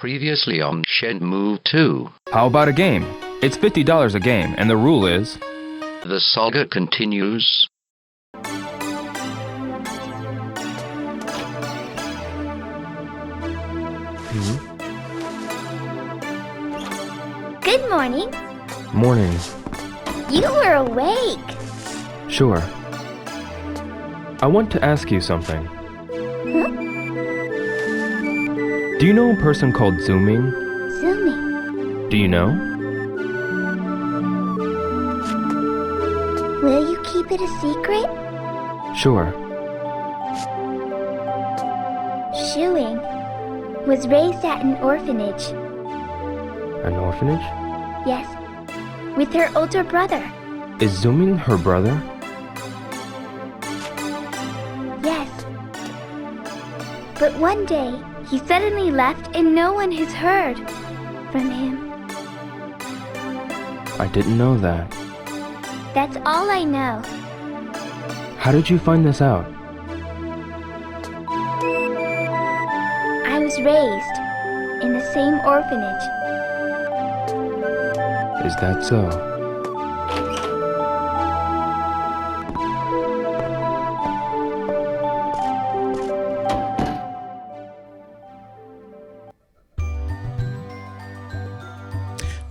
Previously on Shenmue 2. How about a game? It's $50 a game, and the rule is... The saga continues. Good morning. Morning. You were awake. Sure. I want to ask you something. Huh? Do you know a person called Zooming? Zooming. Do you know? Will you keep it a secret? Sure. Shuing was raised at an orphanage. An orphanage? Yes, with her older brother. Is Zooming her brother? Yes. But one day, he suddenly left and no one has heard from him. I didn't know that. That's all I know. How did you find this out? I was raised in the same orphanage. Is that so?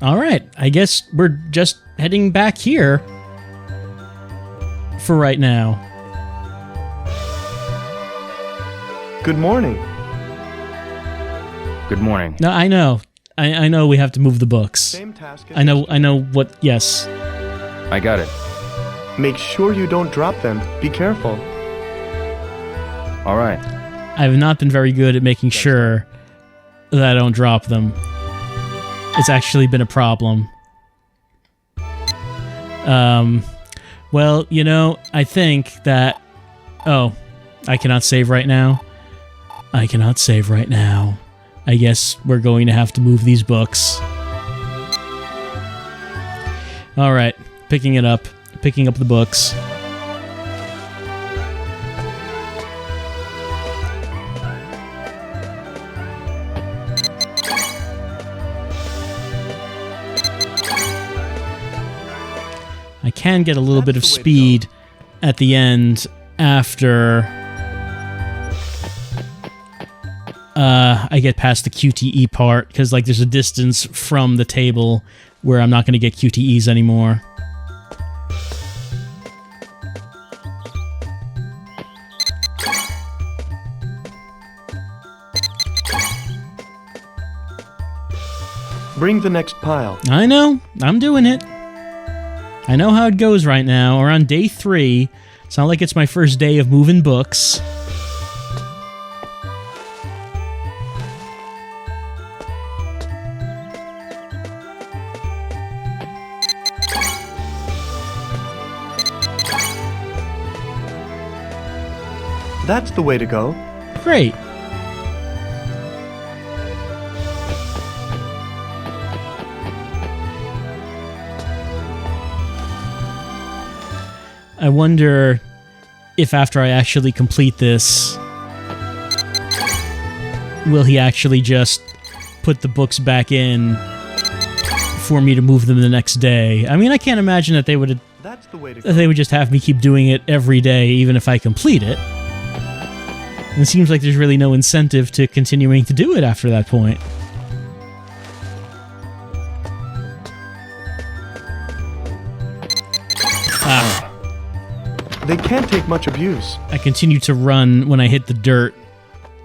All right, I guess we're just heading back here for right now. Good morning. Good morning. No, I know. I know we have to move the books. Same task. I know what, yes. I got it. Make sure you don't drop them. Be careful. All right. I have not been very good at making sure that I don't drop them. It's actually been a problem. Well, you know, I think that... Oh, I cannot save right now. I cannot save right now. I guess we're going to have to move these books. Alright, picking it up. Picking up the books. I can get a little bit of speed at the end after I get past the QTE part, because like there's a distance from the table where I'm not going to get QTEs anymore. Bring the next pile. I know, I'm doing it. I know how it goes right now. We're on day 3. It's not like it's my first day of moving books. That's the way to go. Great. I wonder if after I actually complete this, will he actually just put the books back in for me to move them the next day? I mean, I can't imagine that they would That's the way to that go. they would just have me keep doing it every day, even if I complete it. And it seems like there's really no incentive to continuing to do it after that point. Ah. They can't take much abuse. I continued to run when I hit the dirt,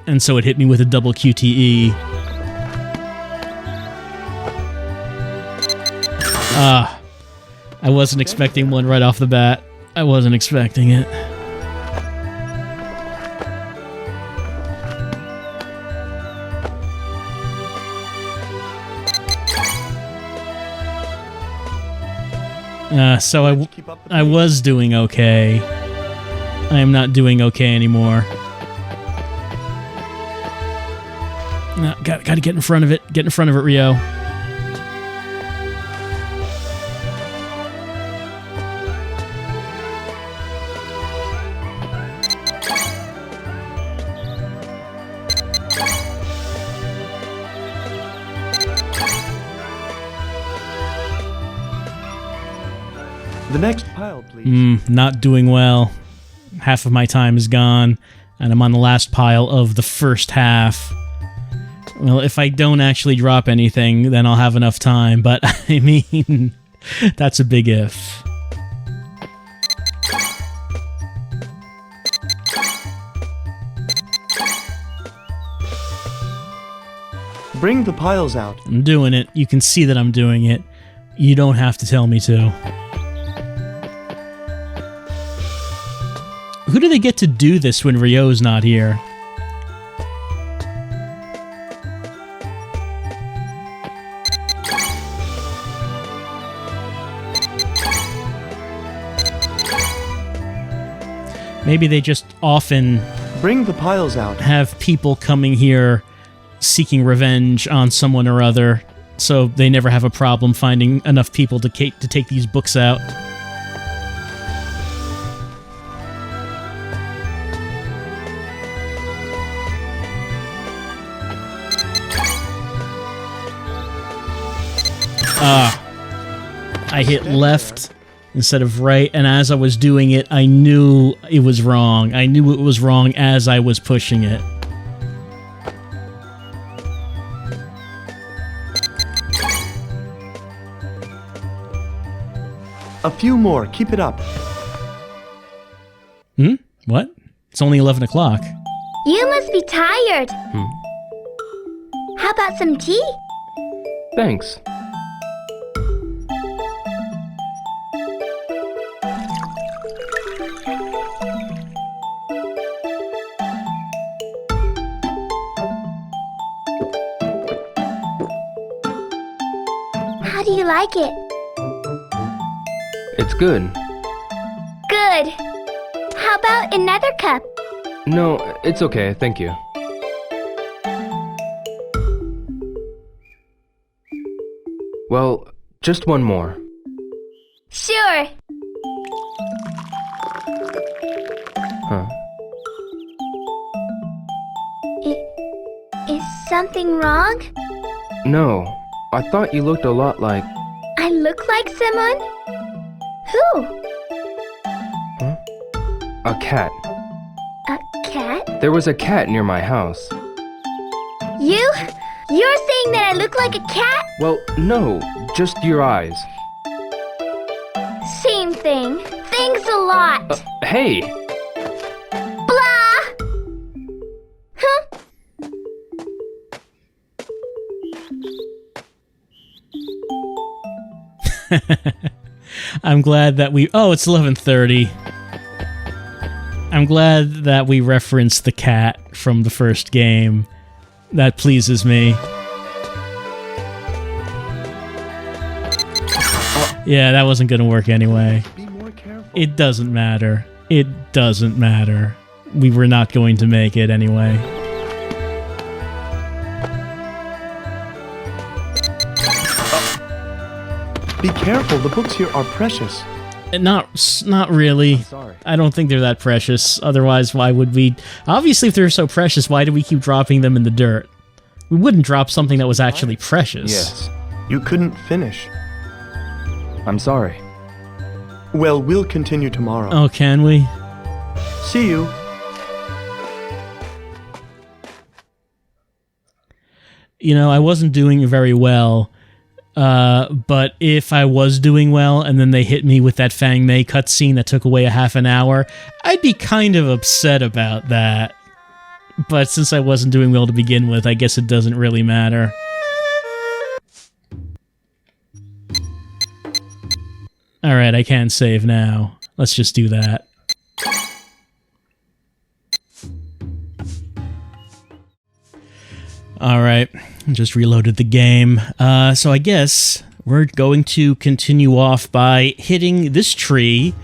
and so it hit me with a double QTE. I wasn't expecting one right off the bat. I wasn't expecting it. So I was doing okay. I am not doing okay anymore. No, gotta get in front of it. Get in front of it, Rio. The next pile, please. Not doing well. Half of my time is gone, and I'm on the last pile of the first half. Well, if I don't actually drop anything, then I'll have enough time, but I mean, that's a big if. Bring the piles out. I'm doing it. You can see that I'm doing it. You don't have to tell me to. Who do they get to do this when Ryo's not here? Maybe they just often Bring the piles out. have people coming here seeking revenge on someone or other, so they never have a problem finding enough people to take these books out. I hit left instead of right, and as I was doing it, I knew it was wrong. I knew it was wrong as I was pushing it. A few more. Keep it up. What? It's only 11 o'clock. You must be tired. How about some tea? Thanks. How do you like it? It's good. Good. How about another cup? No, it's okay, thank you. Well, just one more. Sure. Huh. Is something wrong? No, I thought you looked a lot like... I look like someone? Who? a cat. A cat? There was a cat near my house. You? You're saying that I look like a cat? Well, no, just your eyes. Same thing. Thanks a lot. Hey! Blah! Huh? I'm glad that we... Oh, it's 11:30. I'm glad that we referenced the cat from the first game. That pleases me. Yeah, that wasn't going to work anyway. Be more careful. It doesn't matter. It doesn't matter. We were not going to make it anyway. Be careful. The books here are precious. Not really. Sorry. I don't think they're that precious. Otherwise, why would we... Obviously, if they're so precious, why do we keep dropping them in the dirt? We wouldn't drop something that was actually precious. Yes, You couldn't finish. I'm sorry. Well, we'll continue tomorrow. Oh, can we? See you. You know, I wasn't doing very well. But if I was doing well and then they hit me with that Fang Mei cutscene that took away a half an hour, I'd be kind of upset about that. But since I wasn't doing well to begin with, I guess it doesn't really matter. Alright, I can save now. Let's just do that. Alright, just reloaded the game. So I guess we're going to continue off by hitting this tree.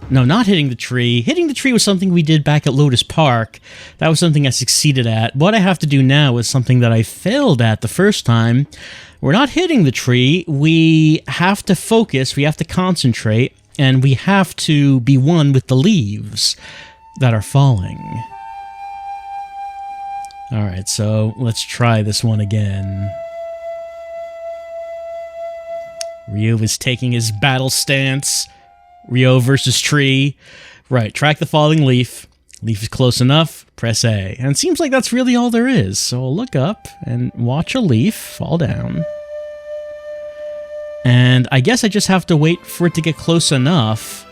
No, not hitting the tree. Hitting the tree was something we did back at Lotus Park. That was something I succeeded at. What I have to do now is something that I failed at the first time. We're not hitting the tree. We have to focus, we have to concentrate, and we have to be one with the leaves that are falling. Alright, so let's try this one again. Ryo is taking his battle stance. Ryo versus tree. Right, track the falling leaf. Leaf is close enough, press A. And it seems like that's really all there is. So I'll look up and watch a leaf fall down. And I guess I just have to wait for it to get close enough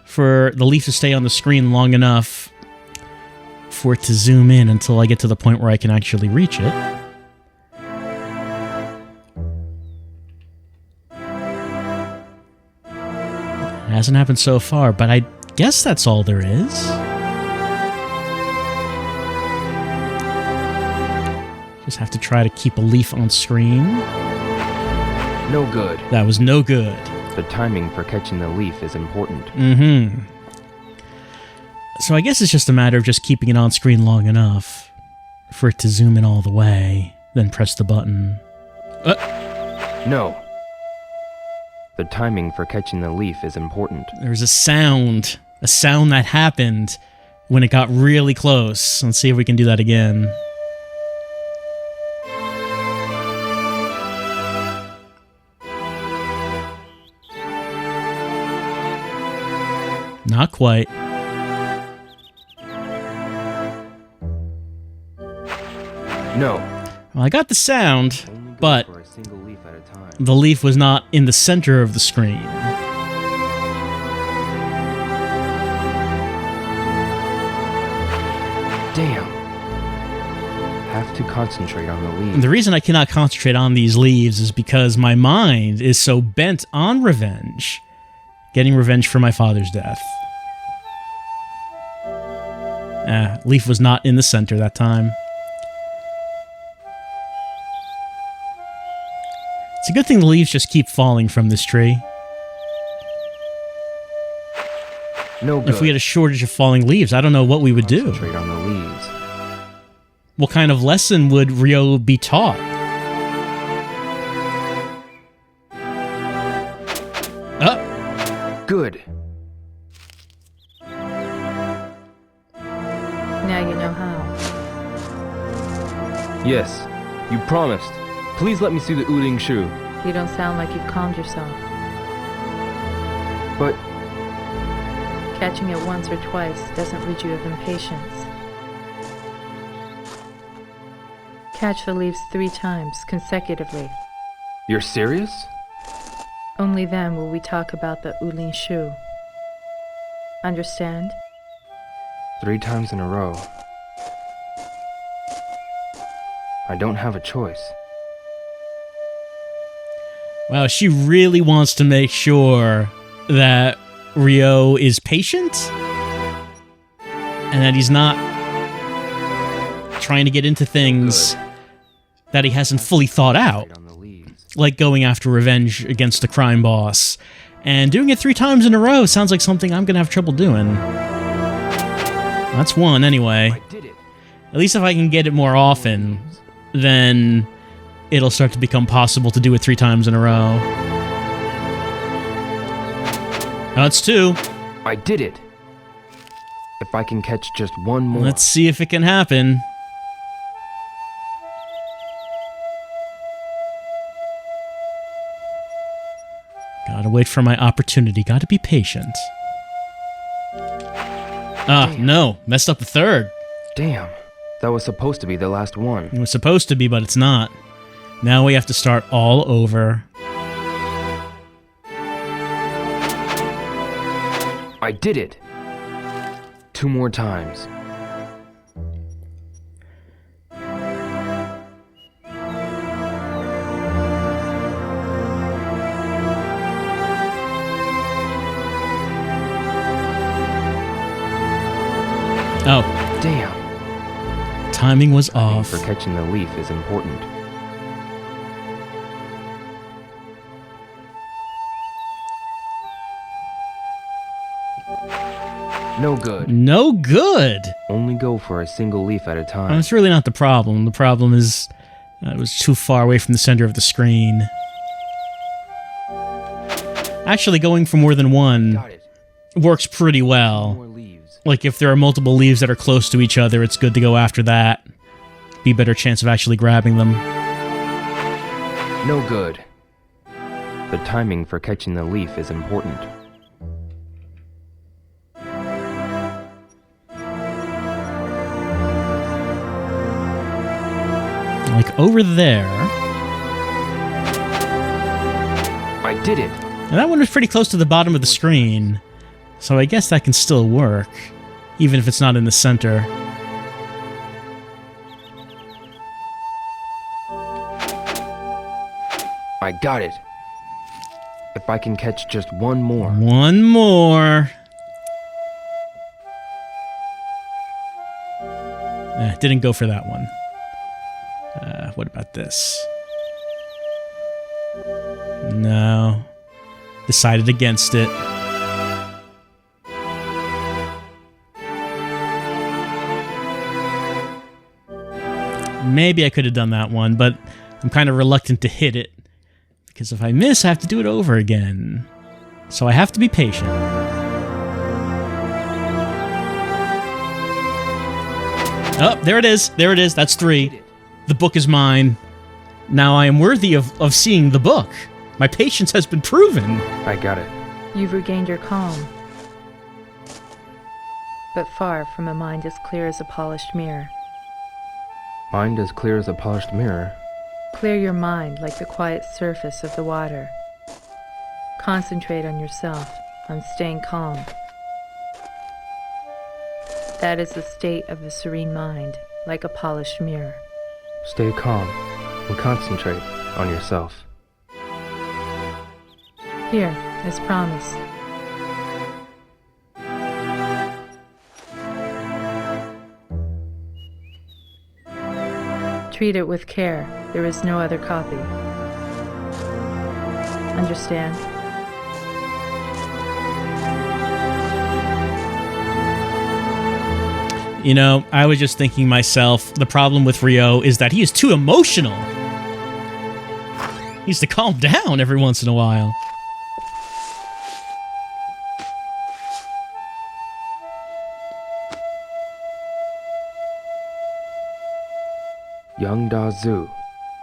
for the leaf to stay on the screen long enough for it to zoom in until I get to the point where I can actually reach it. It hasn't happened so far, but I guess that's all there is. Just have to try to keep a leaf on screen. No good. That was no good. The timing for catching the leaf is important. Mm-hmm. So I guess it's just a matter of just keeping it on screen long enough for it to zoom in all the way, then press the button. No. The timing for catching the leaf is important. There's a sound that happened when it got really close. Let's see if we can do that again. Not quite. No. Well, I got the sound, Only go but for a single leaf at a time. the leaf was not in the center of the screen. Damn. Have to concentrate on the leaf. And the reason I cannot concentrate on these leaves is because my mind is so bent on revenge. Getting revenge for my father's death. Leaf was not in the center that time. It's a good thing the leaves just keep falling from this tree. No good. If we had a shortage of falling leaves, I don't know what we would do. Concentrate on the leaves. What kind of lesson would Ryo be taught? Good. Now you know how. Yes. You promised. Please let me see the Uling Shu. You don't sound like you've calmed yourself. But Catching it once or twice doesn't rid you of impatience. Catch the leaves 3 times consecutively. you're serious? Only then will we talk about the Ulin Shu. Understand? 3 times in a row. I don't have a choice. Wow, she really wants to make sure that Ryo is patient and that he's not trying to get into things that he hasn't fully thought out, On the leaves. like going after revenge against the crime boss. And doing it 3 times in a row sounds like something I'm going to have trouble doing. That's 1 anyway. I did it. At least if I can get it more often, then it'll start to become possible to do it 3 times in a row. That's 2. I did it. If I can catch just 1 more. Let's see if it can happen. Gotta wait for my opportunity. Gotta be patient. No. Messed up the 3rd. Damn. That was supposed to be the last one. It was supposed to be, but it's not. Now we have to start all over. I did it. 2 more times. Oh, Damn. timing was Timing off. for catching the leaf is important. No good. No good! Only go for a single leaf at a time. That's really not the problem. The problem is it was too far away from the center of the screen. Actually, going for more than 1 Got it. works pretty well. More leaves. Like, if there are multiple leaves that are close to each other, it's good to go after that. Be a better chance of actually grabbing them. No good. The The timing for catching the leaf is important. Like over there. I did it! And that one was pretty close to the bottom of the screen. So I guess that can still work, even if it's not in the center. I got it. If I can catch just one more. One more. Didn't go for that one. What about this? No. Decided against it. Maybe I could have done that one, but I'm kind of reluctant to hit it. Because if I miss, I have to do it over again. So I have to be patient. Oh, there it is. There it is. That's 3. The book is mine. Now I am worthy of seeing the book. My patience has been proven. I got it. You've regained your calm, but far from a mind as clear as a polished mirror. Mind as clear as a polished mirror. Clear your mind like the quiet surface of the water. Concentrate on yourself, on staying calm. That is the state of a serene mind, like a polished mirror. Stay calm and concentrate on yourself. Here, as promised. Treat it with care. There is no other copy. Understand? You know, I was just thinking myself, the problem with Ryo is that he is too emotional. He needs to calm down every once in a while. Young Da Zu.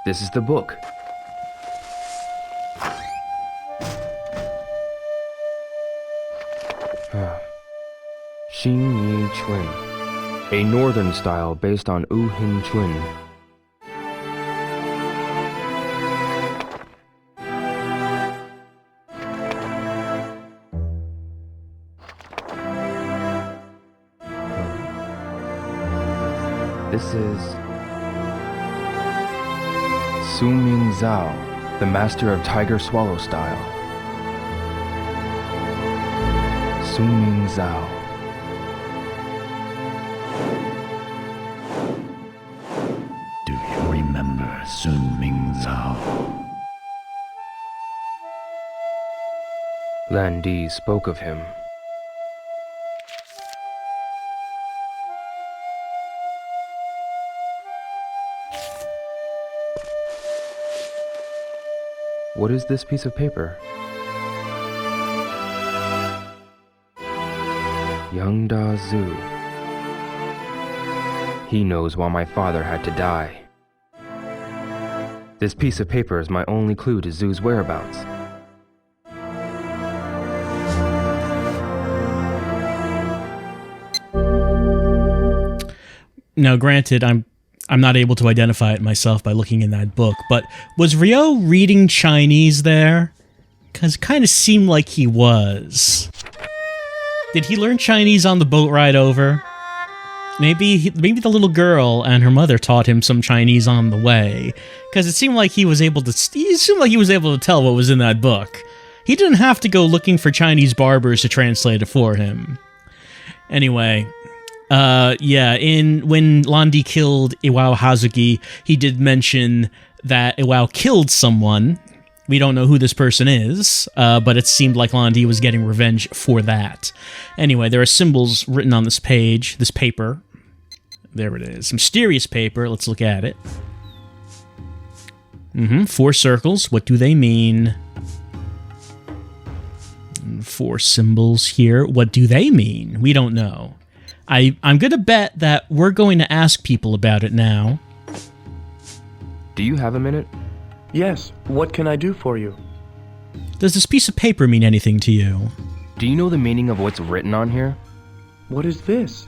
This is the book. Xin Yi Chun. A northern style based on U Hin Chun. This is Su Ming Zhao, the master of Tiger Swallow style. Su Ming Zhao. Do you remember Sun Ming Zhao? Lan Di spoke of him. What is this piece of paper? Young Da Zu. He knows why my father had to die. This piece of paper is my only clue to Zu's whereabouts. Now, granted, I'm not able to identify it myself by looking in that book, but was Ryo reading Chinese there? Because it kind of seemed like he was. Did he learn Chinese on the boat ride over? Maybe the little girl and her mother taught him some Chinese on the way, because it seemed like he was able to tell what was in that book. He didn't have to go looking for Chinese barbers to translate it for him. Anyway, when Landi killed Iwao Hazuki, he did mention that Iwao killed someone. We don't know who this person is, but it seemed like Landi was getting revenge for that. Anyway, there are symbols written on this page, this paper. There it is. Mysterious paper. Let's look at it. 4 circles. What do they mean? 4 symbols here. What do they mean? We don't know. I'm going to bet that we're going to ask people about it now. Do you have a minute? Yes, what can I do for you? Does this piece of paper mean anything to you? Do you know the meaning of what's written on here? What is this?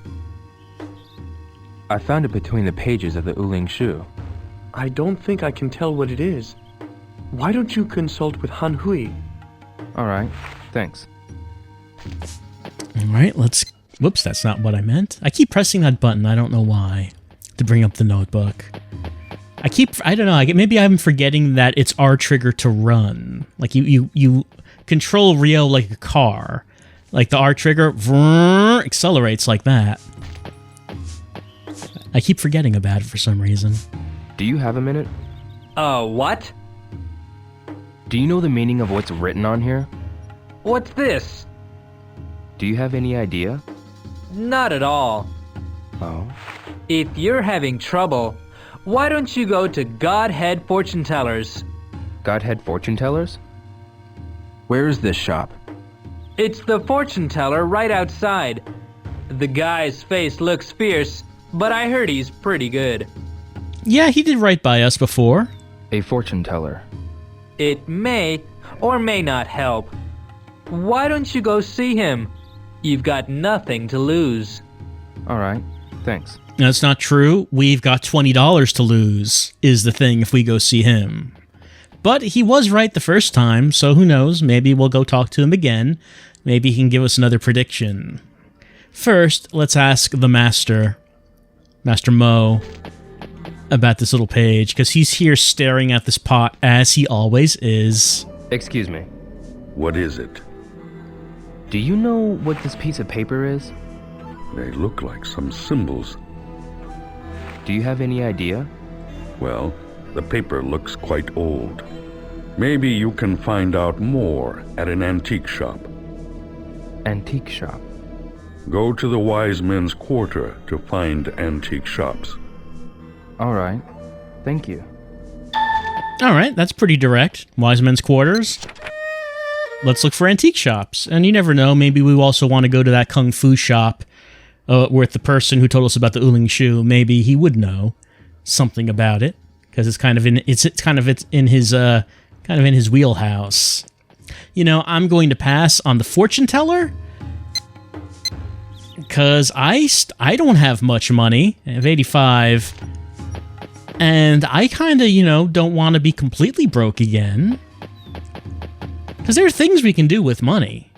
I found it between the pages of the Uling Shu. I don't think I can tell what it is. Why don't you consult with Han Hui? Alright, thanks. Alright, let's... Whoops, that's not what I meant. I keep pressing that button, I don't know why. To bring up the notebook. I don't know, maybe I'm forgetting that it's R trigger to run. Like, you control Rio like a car. Like, the R trigger accelerates like that. I keep forgetting about it for some reason. Do you have a minute? What? Do you know the meaning of what's written on here? What's this? Do you have any idea? Not at all. Oh? If you're having trouble, why don't you go to Godhead Fortune Tellers? Godhead Fortune Tellers? Where is this shop? It's the fortune teller right outside. The guy's face looks fierce, but I heard he's pretty good. Yeah, he did right by us before. A fortune teller. It may or may not help. Why don't you go see him? You've got nothing to lose. Alright, thanks. That's not true. We've got $20 to lose, is the thing if we go see him. But he was right the first time, so who knows? Maybe we'll go talk to him again. Maybe he can give us another prediction. First, let's ask the Master, Master Mo, about this little page, because he's here staring at this pot as he always is. Excuse me. What is it? Do you know what this piece of paper is? They look like some symbols. Do you have any idea? Well, the paper looks quite old. Maybe you can find out more at an antique shop. Antique shop. Go to the Wise Men's Quarter to find antique shops. Alright, thank you. Alright, that's pretty direct. Wise Men's Quarters. Let's look for antique shops. And you never know, maybe we also want to go to that Kung Fu shop with the person who told us about the Uling Shu. Maybe he would know something about it, because it's kind of in his wheelhouse. You know, I'm going to pass on the fortune teller, because I don't have much money. I have 85, and I kind of, don't want to be completely broke again, because there are things we can do with money.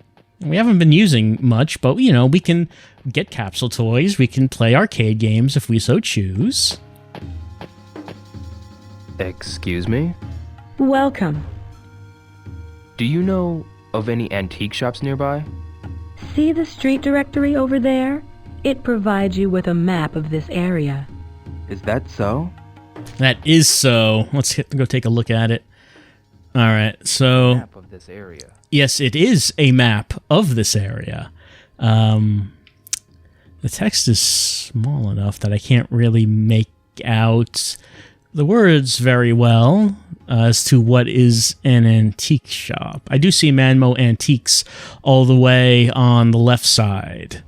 We haven't been using much, but, we can get capsule toys, we can play arcade games if we so choose. Excuse me? Welcome. Do you know of any antique shops nearby? See the street directory over there? It provides you with a map of this area. Is that so? That is so. Let's go take a look at it. Alright, so... Map of this area. Yes, it is a map of this area. The text is small enough that I can't really make out the words very well as to what is an antique shop. I do see Manmo Antiques all the way on the left side.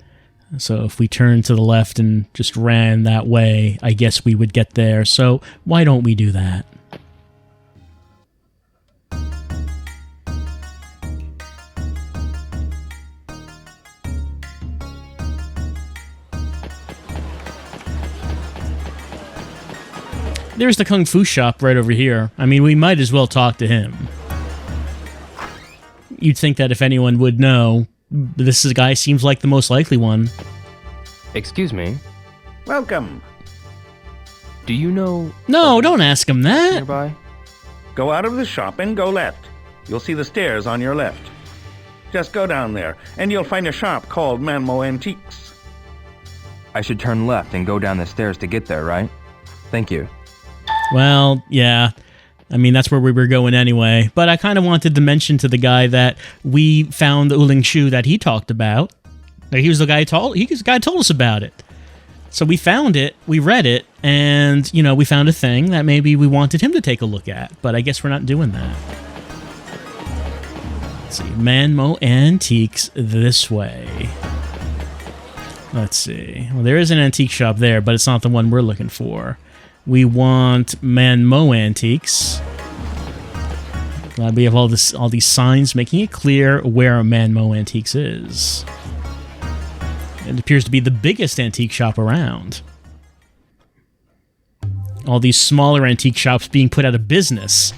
So if we turn to the left and just ran that way, I guess we would get there. So why don't we do that? There's the Kung Fu shop right over here. I mean, we might as well talk to him. You'd think that if anyone would know, this guy seems like the most likely one. Excuse me? Welcome. Do you know... No, don't ask him that. Nearby? Go out of the shop and go left. You'll see the stairs on your left. Just go down there, and you'll find a shop called Manmo Antiques. I should turn left and go down the stairs to get there, right? Thank you. Well, yeah. I mean, that's where we were going anyway. But I kind of wanted to mention to the guy that we found the Uling Shu that he talked about. Like, he was the guy who told us about it. So we found it, we read it, and, we found a thing that maybe we wanted him to take a look at. But I guess we're not doing that. Let's see. Manmo Antiques this way. Let's see. Well, there is an antique shop there, but it's not the one we're looking for. We want Manmo Antiques. Glad we have all these signs making it clear where Manmo Antiques is. It appears to be the biggest antique shop around. All these smaller antique shops being put out of business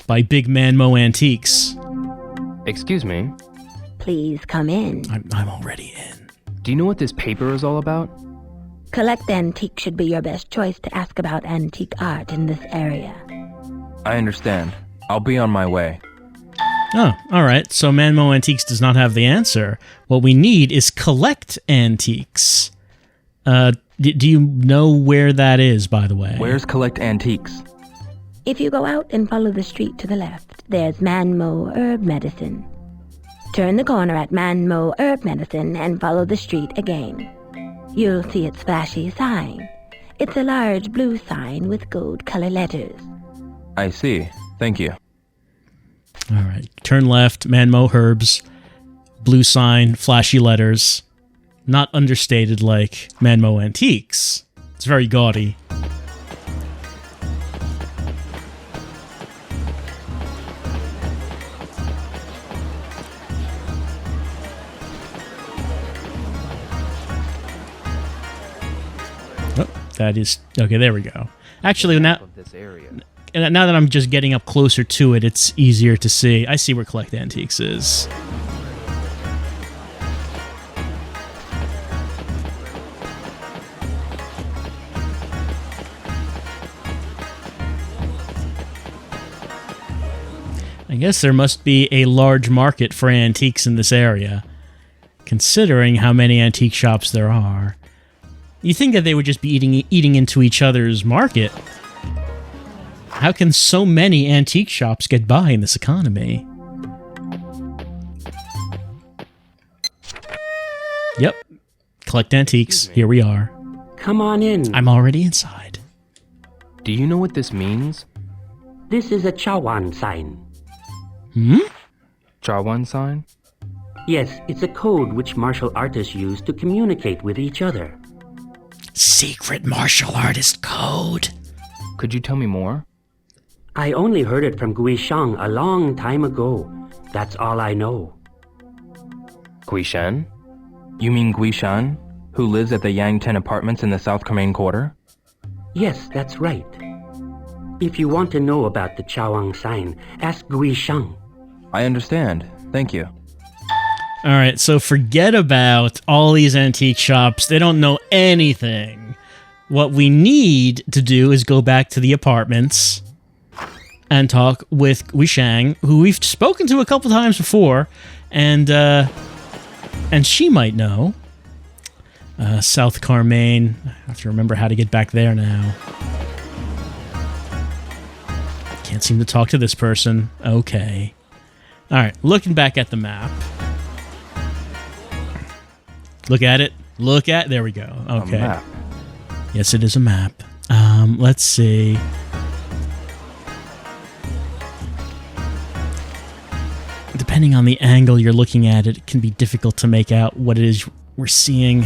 by Big Manmo Antiques. Excuse me. Please come in. I'm already in. Do you know what this paper is all about? Collect Antique should be your best choice to ask about antique art in this area. I understand. I'll be on my way. Oh, alright. So Manmo Antiques does not have the answer. What we need is Collect Antiques. Do you know where that is, by the way? Where's Collect Antiques? If you go out and follow the street to the left, there's Manmo Herb Medicine. Turn the corner at Manmo Herb Medicine and follow the street again. You'll see its flashy sign. It's a large blue sign with gold color letters. I see. Thank you. Alright. Turn left, Manmo Herbs, blue sign, flashy letters. Not understated like Manmo Antiques. It's very gaudy. Oh, that is... Okay, there we go. Actually, now that I'm just getting up closer to it, it's easier to see. I see where Collect Antiques is. I guess there must be a large market for antiques in this area, considering how many antique shops there are. You think that they would just be eating into each other's market. How can so many antique shops get by in this economy? Yep. Collect Antiques. Here we are. Come on in. I'm already inside. Do you know what this means? This is a Chawan sign. Hmm? Chawan sign? Yes, it's a code which martial artists use to communicate with each other. Secret martial artist code. Could you tell me more? I only heard it from Gui Shang a long time ago. That's all I know. Guishan? You mean Guishan, who lives at the Yang Ten Apartments in the South Carmaine Quarter? Yes, that's right. If you want to know about the Chawang sign, ask Gui Shang. I understand. Thank you. Alright, so forget about all these antique shops. They don't know anything. What we need to do is go back to the apartments and talk with Gui Shang, who we've spoken to a couple times before, and she might know. South Carmaine. I have to remember how to get back there now. Can't seem to talk to this person. Okay. Alright, looking back at the map. Look at it. There we go. Okay. A map. Yes, it is a map. Let's see. Depending on the angle you're looking at, it can be difficult to make out what it is we're seeing.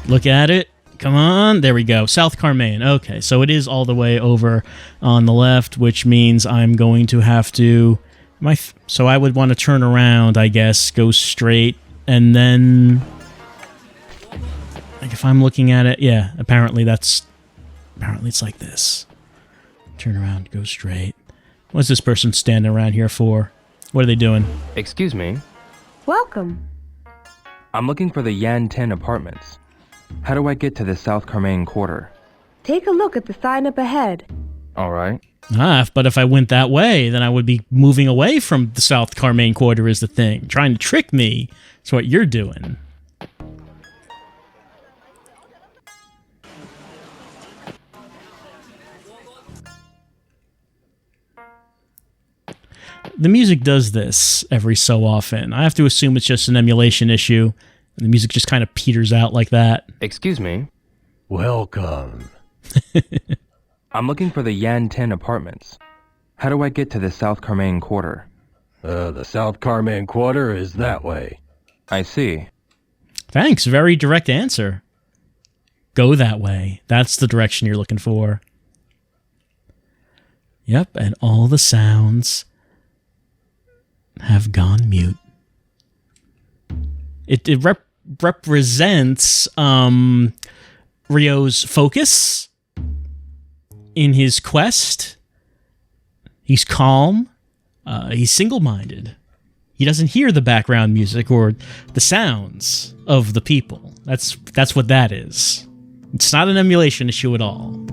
Look at it. Come on. There we go. South Carmaine. Okay, so it is all the way over on the left, which means I'm going to have to... So I would want to turn around, I guess, go straight, and then... Like, if I'm looking at it, yeah, apparently it's like this. Turn around, go straight. What's this person standing around here for? What are they doing? Excuse me. Welcome. I'm looking for the Yan 10 Apartments. How do I get to the South Carmaine Quarter? Take a look at the sign up ahead. All right. But if I went that way, then I would be moving away from the South Carmaine Quarter is the thing. Trying to trick me. That's what you're doing. The music does this every so often. I have to assume it's just an emulation issue, and the music just kind of peters out like that. Excuse me. Welcome. I'm looking for the Yan 10 Apartments. How do I get to the South Carmaine Quarter? The South Carmaine Quarter is that way. I see. Thanks, very direct answer. Go that way. That's the direction you're looking for. Yep, and all the sounds have gone mute. It represents Ryo's focus in his quest. He's calm. He's single-minded. He doesn't hear the background music or the sounds of the people. That's what that is. It's not an emulation issue at all.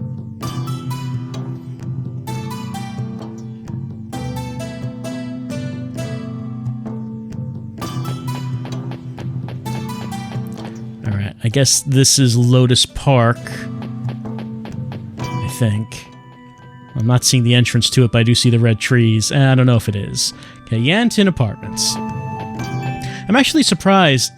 All right, I guess this is Lotus Park. I think. I'm not seeing the entrance to it, but I do see the red trees. I don't know if it is. Okay, Yantin Apartments. I'm actually surprised,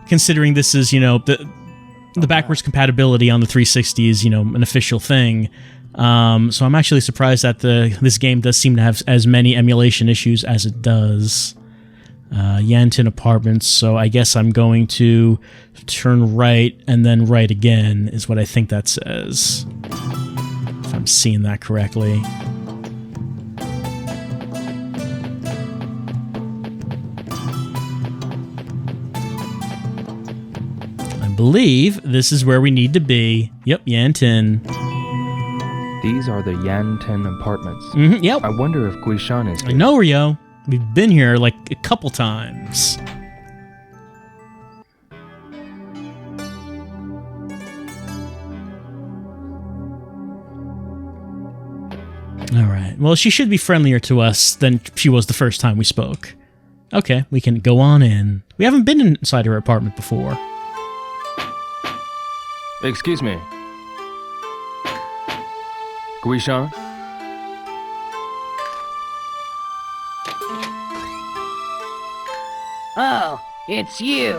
considering this is, the backwards compatibility on the 360 is, an official thing. So I'm actually surprised that this game does seem to have as many emulation issues as it does. Yantin Apartments, so I guess I'm going to turn right and then right again, is what I think that says. If I'm seeing that correctly. I believe this is where we need to be. Yep, Yantin. These are the Yantin Apartments. Yep. I wonder if Guishan is here. I know, Ryo. We've been here like a couple times. Alright, well, she should be friendlier to us than she was the first time we spoke. Okay, we can go on in. We haven't been inside her apartment before. Excuse me. Guishan? Oh, it's you.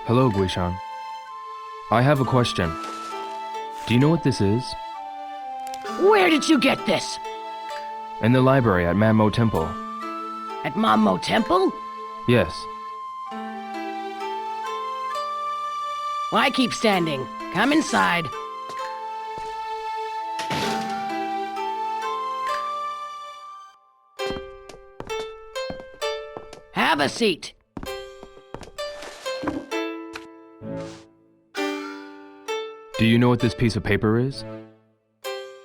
Hello, Guishan. I have a question. Do you know what this is? Where did you get this? In the library at Manmo Temple. At Manmo Temple? Yes. Why keep standing? Come inside. Have a seat. Do you know what this piece of paper is?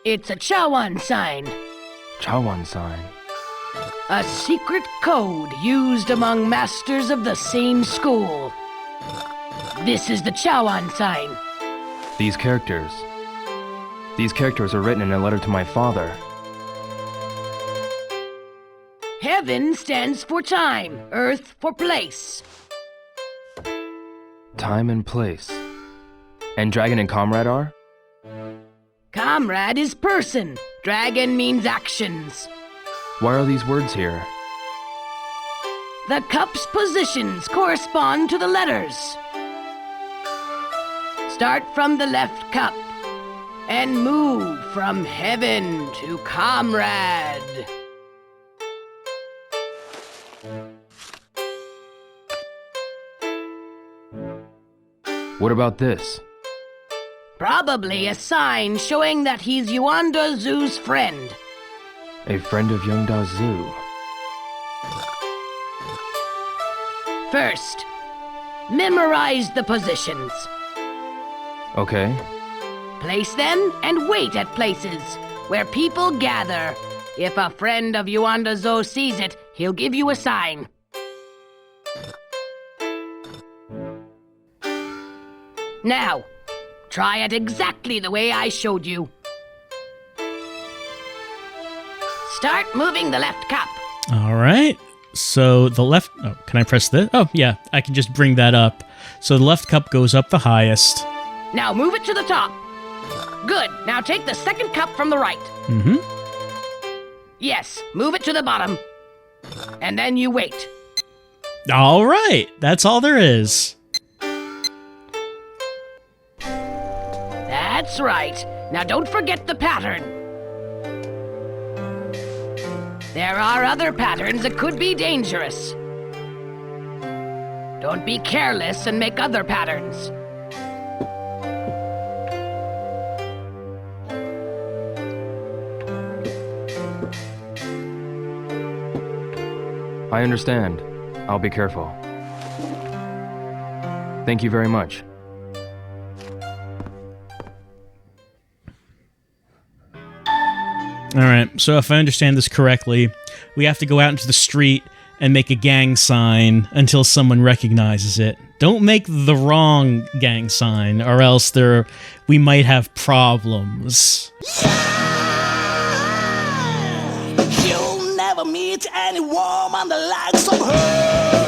It's a Chawan sign. Chawan sign. A secret code used among masters of the same school. This is the Chawan sign. These characters are written in a letter to my father. Heaven stands for time, earth for place. Time and place. And dragon and comrade are? Comrade is person. Dragon means actions. Why are these words here? The cup's positions correspond to the letters. Start from the left cup and move from heaven to comrade. What about this? Probably a sign showing that he's Yuanda Zoo's friend. A friend of Youngda Zoo. First, memorize the positions. Okay. Place them and wait at places where people gather. If a friend of Yuanda Zoo sees it, he'll give you a sign. Now, try it exactly the way I showed you. Start moving the left cup. All right. So the left... Oh, can I press this? Oh, yeah. I can just bring that up. So the left cup goes up the highest. Now move it to the top. Good. Now take the second cup from the right. Mm-hmm. Yes, move it to the bottom. And then you wait. All right. That's all there is. That's right. Now don't forget the pattern. There are other patterns that could be dangerous. Don't be careless and make other patterns. I understand. I'll be careful. Thank you very much. Alright, so if I understand this correctly, we have to go out into the street and make a gang sign until someone recognizes it. Don't make the wrong gang sign, or else we might have problems. You'll never meet any woman the likes of her.